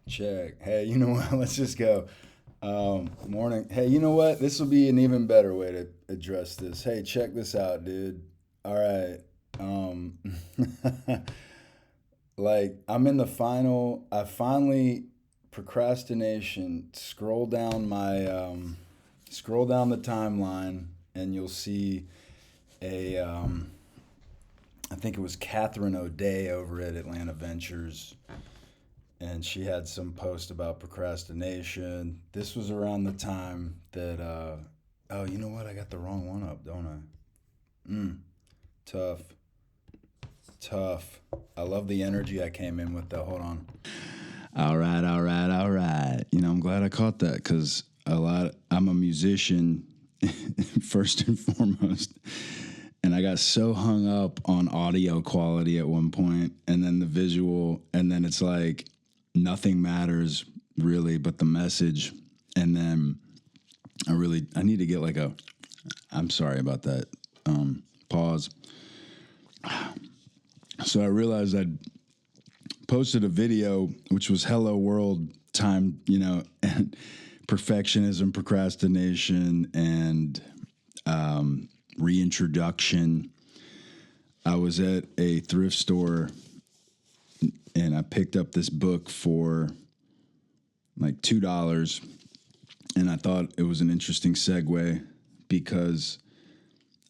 Check. Hey, you know what? Let's just go. Morning. Hey, you know what? This will be an even better way to address this. Hey, check this out, dude. All right. Um, I'm in the final. I finally procrastination. Scroll down the timeline, and you'll see a. I think it was Catherine O'Day over at Atlanta Ventures, and she had some post about procrastination. This was around the time that oh, you know what? I got the wrong one up, don't I? Tough. Tough. I love the energy I came in with though. Hold on. All right, all right, all right. I'm glad I caught that cuz I'm a musician first and foremost. And I got so hung up on audio quality at one point, and then the visual, and then it's like nothing matters really but the message. And then I need to get I'm sorry about that. Pause. So I realized I'd posted a video which was Hello World time, and perfectionism, procrastination, and reintroduction. I was at a thrift store and I picked up this book for like $2, and I thought it was an interesting segue because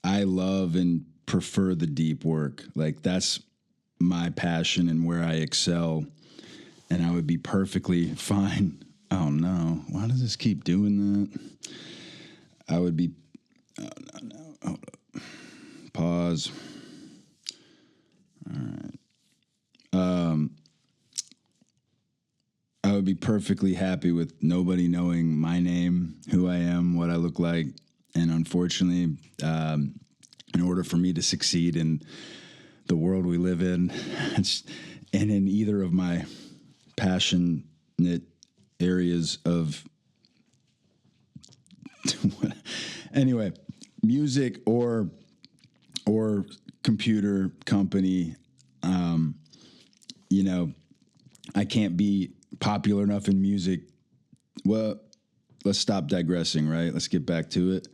I love and prefer the deep work. Like that's my passion and where I excel, and I would be perfectly fine. Oh no, why does this keep doing that? I would be Oh, no. Hold up. Pause. All right. I would be perfectly happy with nobody knowing my name, who I am, what I look like. And unfortunately, in order for me to succeed in the world we live in, and in either of my passionate areas of anyway, music or computer company, I can't be popular enough in music. Well, let's stop digressing, right? Let's get back to it.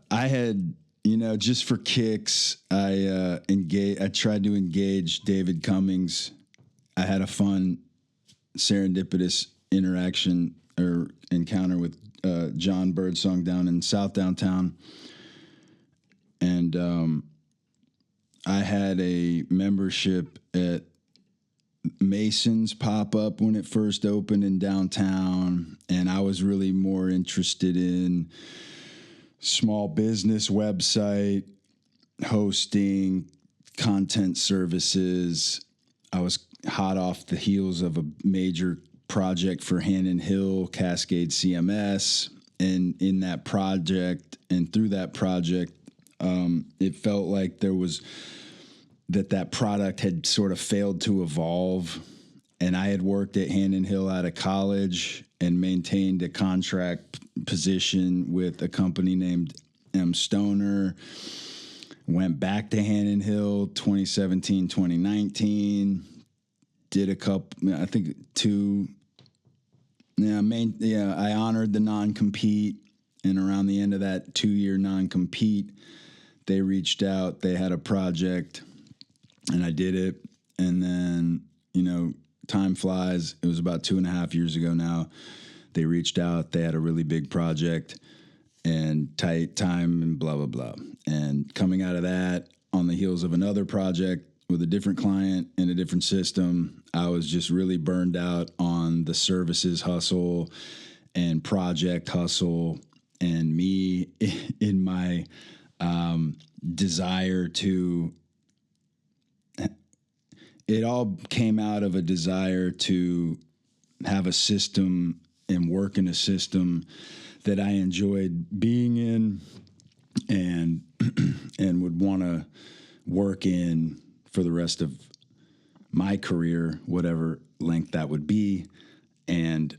I had, just for kicks, I tried to engage David Cummings. I had a fun serendipitous interaction or encounter with John Birdsong down in South Downtown. And I had a membership at Mason's pop-up when it first opened in downtown, and I was really more interested in small business website hosting, content services. I was hot off the heels of a major project for Hannon Hill, Cascade CMS, and in that project and through that project, it felt like there was that product had sort of failed to evolve. And I had worked at Hannon Hill out of college and maintained a contract position with a company named M. Stoner. Went back to Hannon Hill 2017, 2019. Did a couple, I think two. I honored the non-compete. And around the end of that 2-year non-compete, they reached out. They had a project, and I did it. And then, time flies. It was about 2.5 years ago now. They reached out. They had a really big project and tight time and blah, blah, blah. And coming out of that, on the heels of another project with a different client and a different system, I was just really burned out on the services hustle and project hustle, and me in my desire to, it all came out of a desire to have a system and work in a system that I enjoyed being in and and would want to work in for the rest of my career, whatever length that would be. And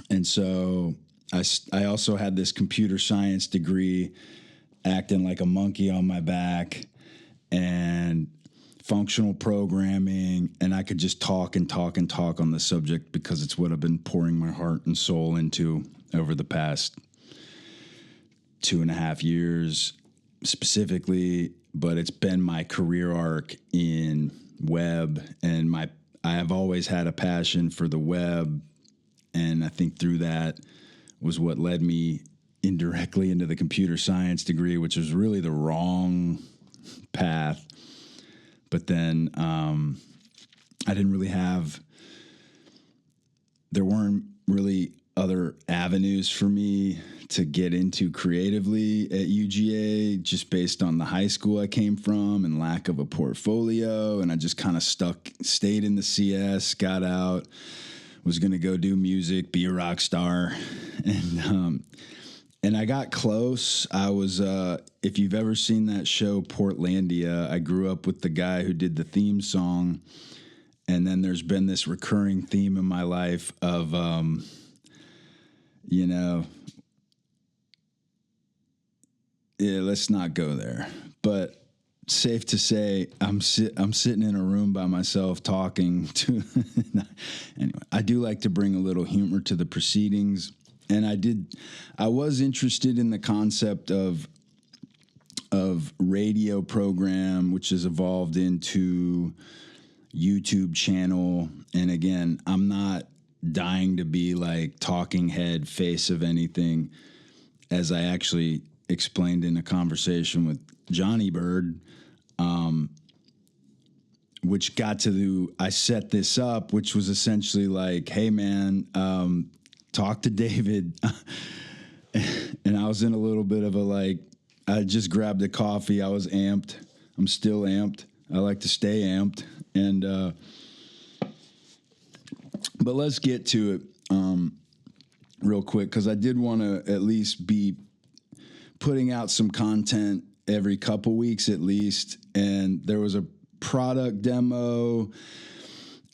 and so I also had this computer science degree, acting like a monkey on my back, and functional programming, and I could just talk and talk and talk on the subject because it's what I've been pouring my heart and soul into over the past 2.5 years specifically, but it's been my career arc in web, and I have always had a passion for the web, and I think through that was what led me indirectly into the computer science degree, which was really the wrong path. But then I didn't really there weren't really other avenues for me to get into creatively at UGA, just based on the high school I came from and lack of a portfolio. And I just kind of stayed in the CS, got out, was going to go do music, be a rock star. And I got close. I was, if you've ever seen that show, Portlandia, I grew up with the guy who did the theme song. And then there's been this recurring theme in my life of, yeah, let's not go there. But safe to say, I'm sitting in a room by myself talking to. Anyway, I do like to bring a little humor to the proceedings, and I was interested in the concept of radio program, which has evolved into YouTube channel. And again, I'm not dying to be like talking head face of anything, as I actually explained in a conversation with Johnny Bird, which got to I set this up, which was essentially like, hey man, talk to David. And I was in a little bit of I just grabbed a coffee. I was amped. I'm still amped. I like to stay amped. And, but let's get to it, real quick, because I did want to at least be putting out some content every couple weeks at least. And there was a product demo,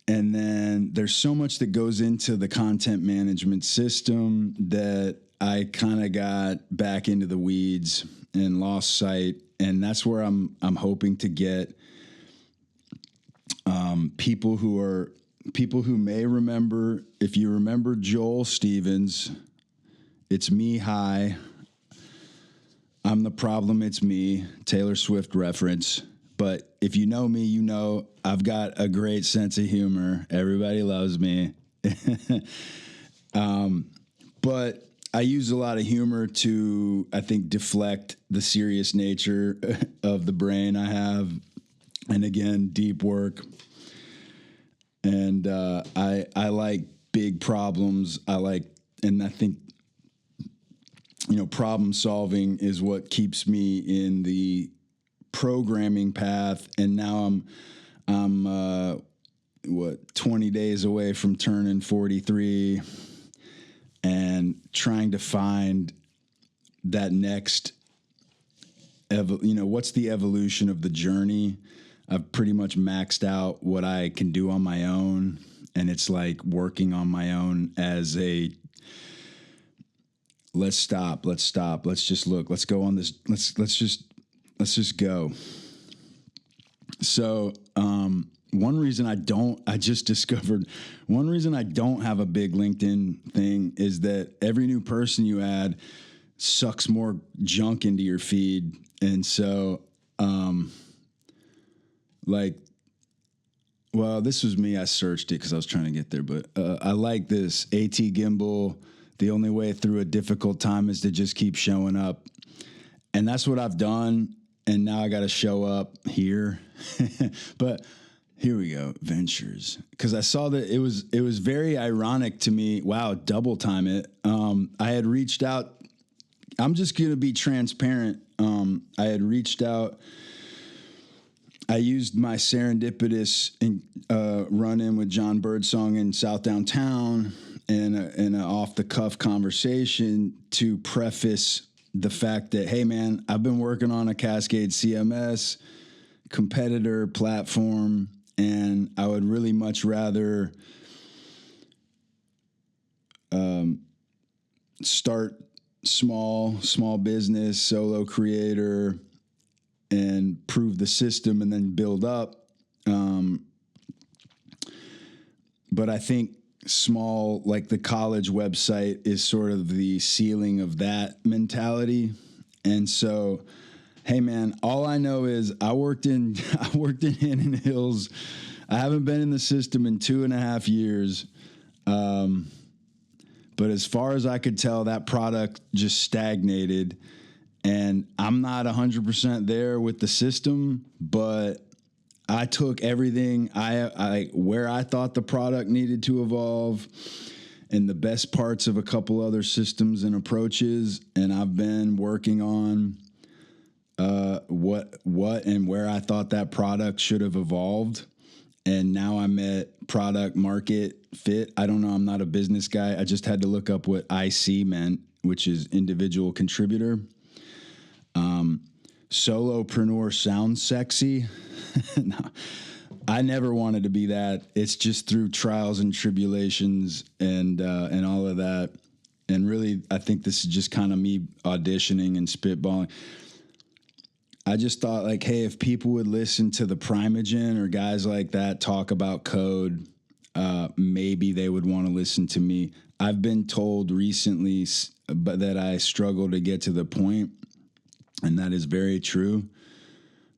and then there's so much that goes into the content management system that I kind of got back into the weeds and lost sight. And that's where I'm hoping to get people who may remember. If you remember Joel Stevens, It's Me High, I'm the Problem, It's Me, Taylor Swift reference. But if you know me, you know I've got a great sense of humor. Everybody loves me. But I use a lot of humor to, I think, deflect the serious nature of the brain I have. And again, deep work. And I like big problems. And I think, problem solving is what keeps me in the programming path. And now I'm 20 days away from turning 43 and trying to find that next, what's the evolution of the journey. I've pretty much maxed out what I can do on my own. And it's like working on my own as let's stop. Let's just look, let's go on this. Let's just go. So, one reason I don't have a big LinkedIn thing is that every new person you add sucks more junk into your feed. And so, this was me. I searched it because I was trying to get there, but I like this AT gimbal. The only way through a difficult time is to just keep showing up. And that's what I've done. And now I got to show up here. But here we go. Ventures. Because I saw that it was very ironic to me. Wow. Double time it. I had reached out. I'm just going to be transparent. I had reached out. I used my serendipitous run-in with John Birdsong in South Downtown in an off-the-cuff conversation to preface the fact that, hey, man, I've been working on a Cascade CMS competitor platform, and I would really much rather start small business, solo creator, and prove the system and then build up. But I think small, like the college website, is sort of the ceiling of that mentality. And so, hey man, all I know is I worked in Hannon Hills. I haven't been in the system in 2.5 years. But as far as I could tell, that product just stagnated. And I'm not 100% there with the system, but I took everything I where I thought the product needed to evolve and the best parts of a couple other systems and approaches, and I've been working on what and where I thought that product should have evolved. And now I'm at product market fit. I don't know. I'm not a business guy. I just had to look up what IC meant, which is individual contributor. Solopreneur sounds sexy. No, I never wanted to be that. It's just through trials and tribulations and all of that. And really, I think this is just kind of me auditioning and spitballing. I just thought, like, hey, if people would listen to the Primogen or guys like that talk about code, maybe they would want to listen to me. I've been told recently that I struggle to get to the point, and that is very true.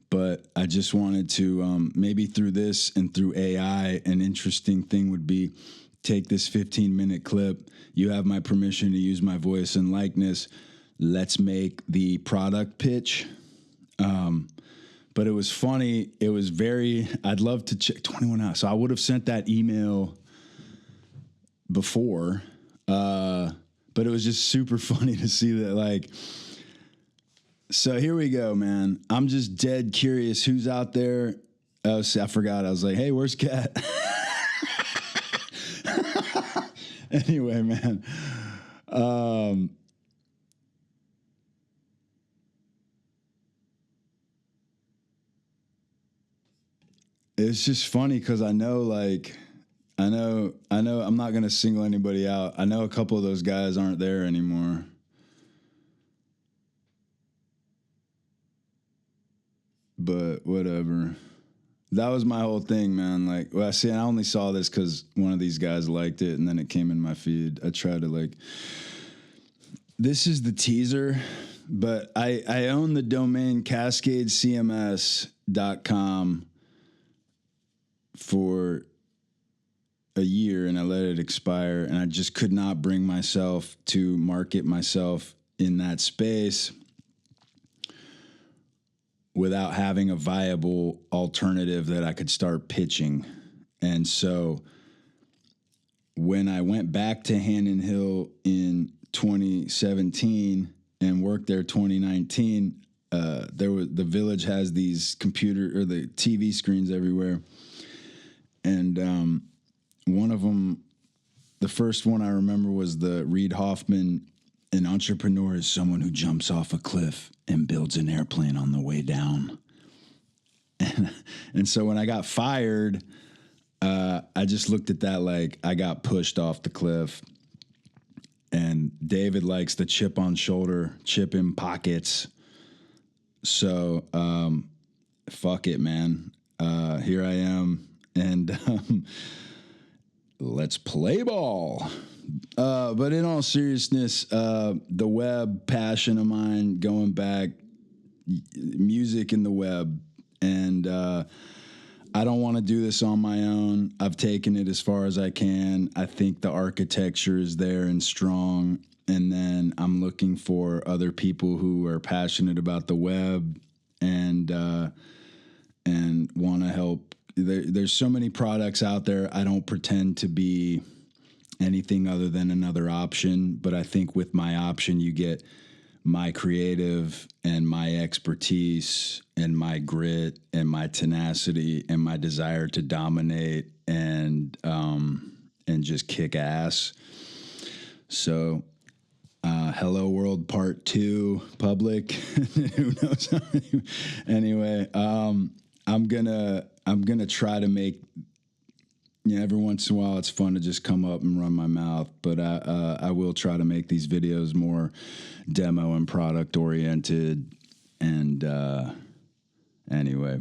But I just wanted to, maybe through this and through AI, an interesting thing would be take this 15-minute clip. You have my permission to use my voice and likeness. Let's make the product pitch. But it was funny. It was I'd love to check 21 hours. So I would have sent that email before, but it was just super funny to see that, like, so here we go, man. I'm just dead curious who's out there. Oh, see, I forgot. I was like, hey, where's Kat? Anyway, man. It's just funny because I know I'm not going to single anybody out. I know a couple of those guys aren't there anymore. But whatever. That was my whole thing, man. Like, well, I only saw this because one of these guys liked it, and then it came in my feed. I tried to, this is the teaser, but I own the domain CascadeCMS.com for a year, and I let it expire, and I just could not bring myself to market myself in that space without having a viable alternative that I could start pitching. And so when I went back to Hannon Hill in 2017 and worked there 2019, the village has these computer or the TV screens everywhere. And one of them, the first one I remember was the Reid Hoffman, an entrepreneur is someone who jumps off a cliff and builds an airplane on the way down. And so when I got fired, I just looked at that like I got pushed off the cliff. And David likes the chip on shoulder, chip in pockets. So fuck it, man. Here I am. And let's play ball. But in all seriousness, the web passion of mine, going back, music in the web. And I don't want to do this on my own. I've taken it as far as I can. I think the architecture is there and strong. And then I'm looking for other people who are passionate about the web and want to help. There's so many products out there. I don't pretend to be anything other than another option, but I think with my option, you get my creative and my expertise and my grit and my tenacity and my desire to dominate and just kick ass. So, Hello World Part 2 public. Who knows? Anyway, I'm gonna try to make, every once in a while it's fun to just come up and run my mouth, but I will try to make these videos more demo and product oriented. And anyway.